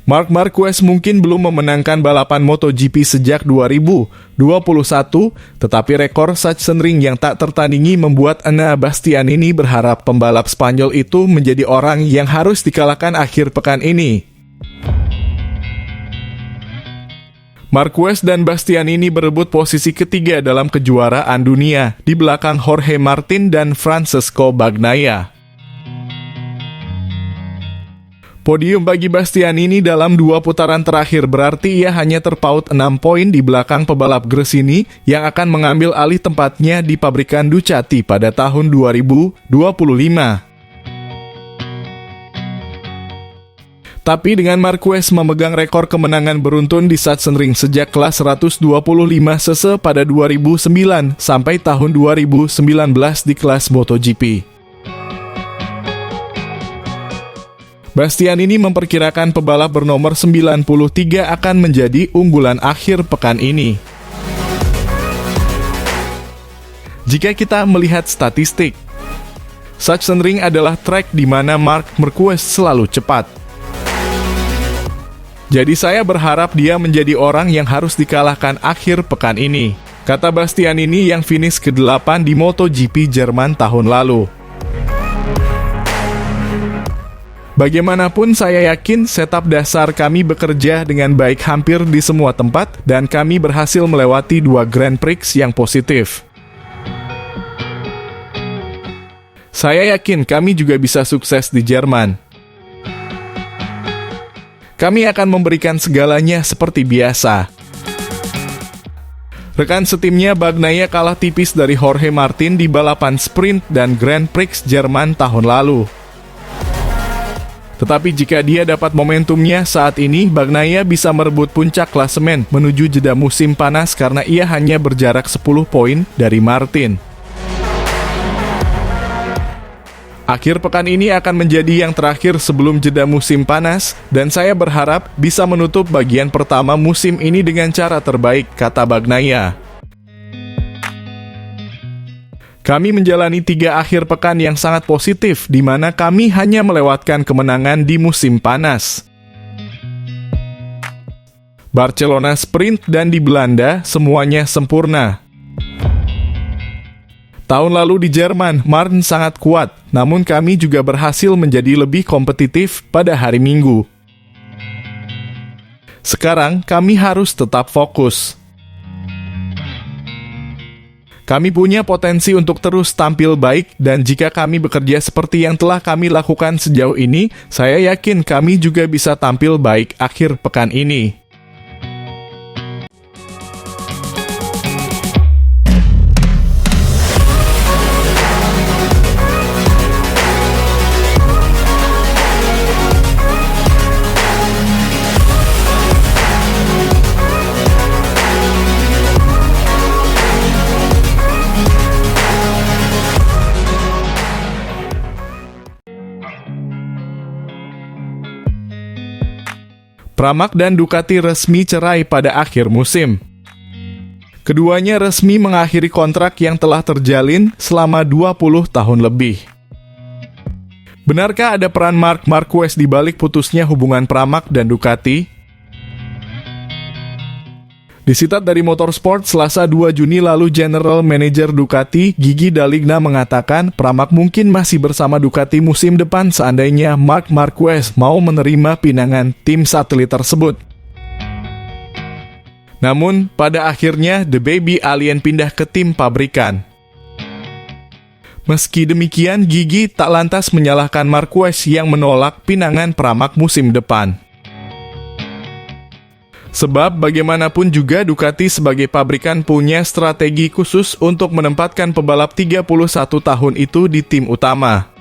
Marc Marquez mungkin belum memenangkan balapan MotoGP sejak 2021, tetapi rekor Sachsenring yang tak tertandingi membuat Enea Bastianini berharap pembalap Spanyol itu menjadi orang yang harus dikalahkan akhir pekan ini. Marquez dan Bastianini berebut posisi ketiga dalam kejuaraan dunia, di belakang Jorge Martin dan Francesco Bagnaia. Podium bagi Bastianini dalam 2 putaran terakhir berarti ia hanya terpaut 6 poin di belakang pebalap Gresini yang akan mengambil alih tempatnya di pabrikan Ducati pada tahun 2025. Tapi dengan Marquez memegang rekor kemenangan beruntun di Sachsenring sejak kelas 125 cc pada 2009 sampai tahun 2019 di kelas MotoGP. Bastianini memperkirakan pebalap bernomor 93 akan menjadi unggulan akhir pekan ini. Jika kita melihat statistik, Sachsenring adalah trek di mana Marc Marquez selalu cepat. Jadi saya berharap dia menjadi orang yang harus dikalahkan akhir pekan ini, kata Bastianini yang finish ke-8 di MotoGP Jerman tahun lalu. Bagaimanapun saya yakin setup dasar kami bekerja dengan baik hampir di semua tempat dan kami berhasil melewati 2 Grand Prix yang positif. Saya yakin kami juga bisa sukses di Jerman. Kami akan memberikan segalanya seperti biasa. Rekan setimnya Bagnaia kalah tipis dari Jorge Martin di balapan sprint dan Grand Prix Jerman tahun lalu. Tetapi jika dia dapat momentumnya saat ini, Bagnaia bisa merebut puncak klasemen menuju jeda musim panas karena ia hanya berjarak 10 poin dari Martin. Akhir pekan ini akan menjadi yang terakhir sebelum jeda musim panas, dan saya berharap bisa menutup bagian pertama musim ini dengan cara terbaik, kata Bagnaia. Kami menjalani 3 akhir pekan yang sangat positif, di mana kami hanya melewatkan kemenangan di musim panas. Barcelona Sprint dan di Belanda, semuanya sempurna. Tahun lalu di Jerman, Martin sangat kuat, namun kami juga berhasil menjadi lebih kompetitif pada hari Minggu. Sekarang, kami harus tetap fokus. Kami punya potensi untuk terus tampil baik, dan jika kami bekerja seperti yang telah kami lakukan sejauh ini, saya yakin kami juga bisa tampil baik akhir pekan ini. Pramac dan Ducati resmi cerai pada akhir musim. Keduanya resmi mengakhiri kontrak yang telah terjalin selama 20 tahun lebih. Benarkah ada peran Marc Marquez di balik putusnya hubungan Pramac dan Ducati? Disitat dari Motorsport, Selasa 2 Juni lalu General Manager Ducati, Gigi Dall'Igna mengatakan Pramac mungkin masih bersama Ducati musim depan seandainya Marc Marquez mau menerima pinangan tim satelit tersebut. Namun, pada akhirnya The Baby Alien pindah ke tim pabrikan. Meski demikian, Gigi tak lantas menyalahkan Marquez yang menolak pinangan Pramac musim depan. Sebab bagaimanapun juga Ducati sebagai pabrikan punya strategi khusus untuk menempatkan pebalap 31 tahun itu di tim utama.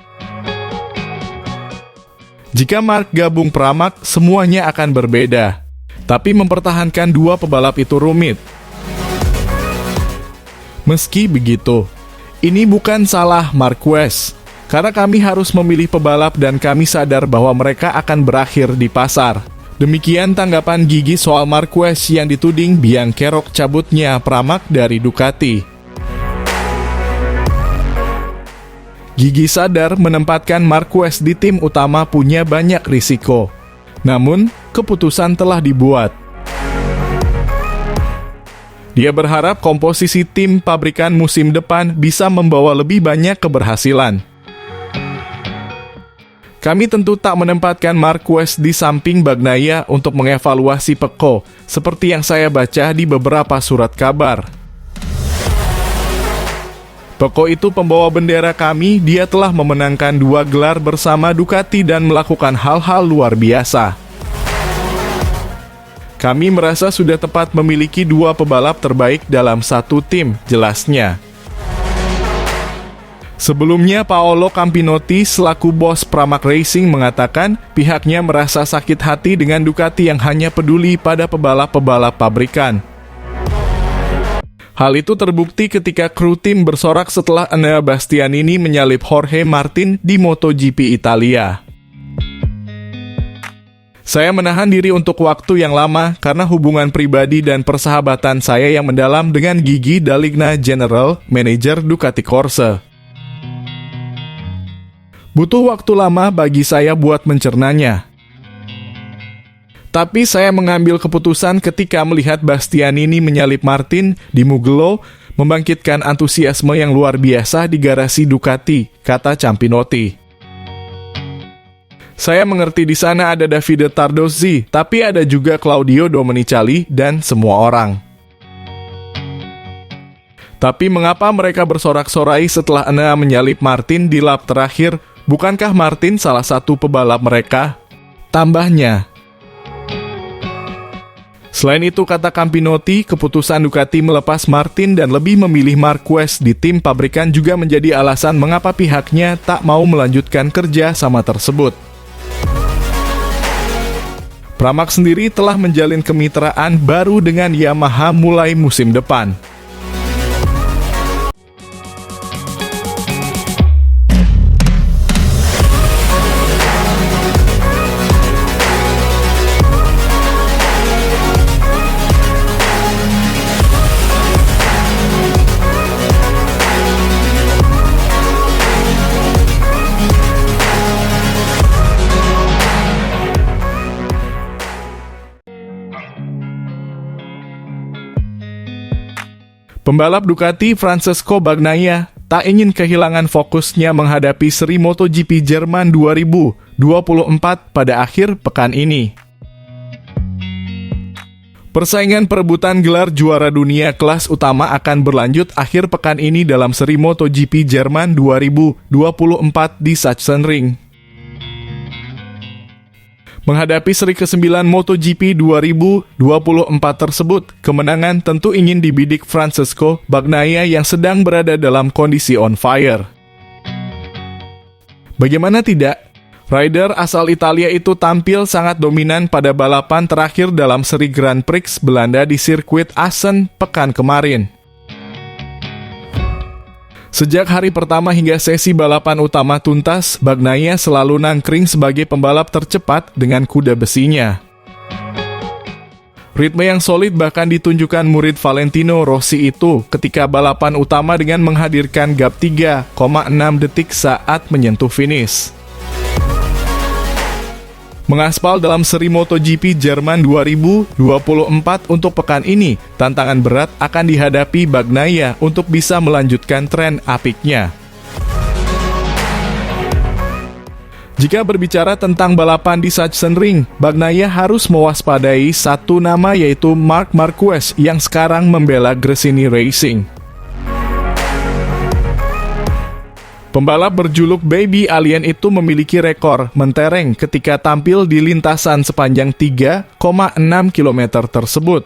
Jika Marc gabung Pramac, semuanya akan berbeda. Tapi mempertahankan 2 pebalap itu rumit. Meski begitu, ini bukan salah Marquez. Karena kami harus memilih pebalap dan kami sadar bahwa mereka akan berakhir di pasar. Demikian tanggapan Gigi soal Marquez yang dituding biang kerok cabutnya Pramac dari Ducati. Gigi sadar menempatkan Marquez di tim utama punya banyak risiko. Namun, keputusan telah dibuat. Dia berharap komposisi tim pabrikan musim depan bisa membawa lebih banyak keberhasilan. Kami tentu tak menempatkan Marquez di samping Bagnaia untuk mengevaluasi Pecco, seperti yang saya baca di beberapa surat kabar. Pecco itu pembawa bendera kami, dia telah memenangkan 2 gelar bersama Ducati dan melakukan hal-hal luar biasa. Kami merasa sudah tepat memiliki 2 pebalap terbaik dalam satu tim, jelasnya. Sebelumnya, Paolo Campinotti selaku bos Pramac Racing mengatakan pihaknya merasa sakit hati dengan Ducati yang hanya peduli pada pebalap-pebalap pabrikan. Hal itu terbukti ketika kru tim bersorak setelah Enea Bastianini menyalip Jorge Martin di MotoGP Italia. Saya menahan diri untuk waktu yang lama karena hubungan pribadi dan persahabatan saya yang mendalam dengan Gigi D'Aligna, General Manager Ducati Corse. Butuh waktu lama bagi saya buat mencernanya. Tapi saya mengambil keputusan ketika melihat Bastianini menyalip Martin di Mugello, membangkitkan antusiasme yang luar biasa di garasi Ducati, kata Campinotti. Saya mengerti di sana ada Davide Tardozzi, tapi ada juga Claudio Domenicali dan semua orang. Tapi mengapa mereka bersorak-sorai setelah Enea menyalip Martin di lap terakhir? Bukankah Martin salah satu pebalap mereka? Tambahnya. Selain itu, kata Campinotti, keputusan Ducati melepas Martin dan lebih memilih Marquez di tim pabrikan juga menjadi alasan mengapa pihaknya tak mau melanjutkan kerja sama tersebut. Pramac sendiri telah menjalin kemitraan baru dengan Yamaha mulai musim depan. Pembalap Ducati Francesco Bagnaia tak ingin kehilangan fokusnya menghadapi seri MotoGP Jerman 2024 pada akhir pekan ini. Persaingan perebutan gelar juara dunia kelas utama akan berlanjut akhir pekan ini dalam seri MotoGP Jerman 2024 di Sachsenring. Menghadapi seri ke-9 MotoGP 2024 tersebut, kemenangan tentu ingin dibidik Francesco Bagnaia yang sedang berada dalam kondisi on fire. Bagaimana tidak? Rider asal Italia itu tampil sangat dominan pada balapan terakhir dalam seri Grand Prix Belanda di sirkuit Assen pekan kemarin. Sejak hari pertama hingga sesi balapan utama tuntas, Bagnaia selalu nangkring sebagai pembalap tercepat dengan kuda besinya. Ritme yang solid bahkan ditunjukkan murid Valentino Rossi itu ketika balapan utama dengan menghadirkan gap 3,6 detik saat menyentuh finish. Mengaspal dalam seri MotoGP Jerman 2024 untuk pekan ini, tantangan berat akan dihadapi Bagnaia untuk bisa melanjutkan tren apiknya. Jika berbicara tentang balapan di Sachsenring, Bagnaia harus mewaspadai satu nama yaitu Marc Marquez yang sekarang membela Gresini Racing. Pembalap berjuluk Baby Alien itu memiliki rekor mentereng ketika tampil di lintasan sepanjang 3,6 km tersebut.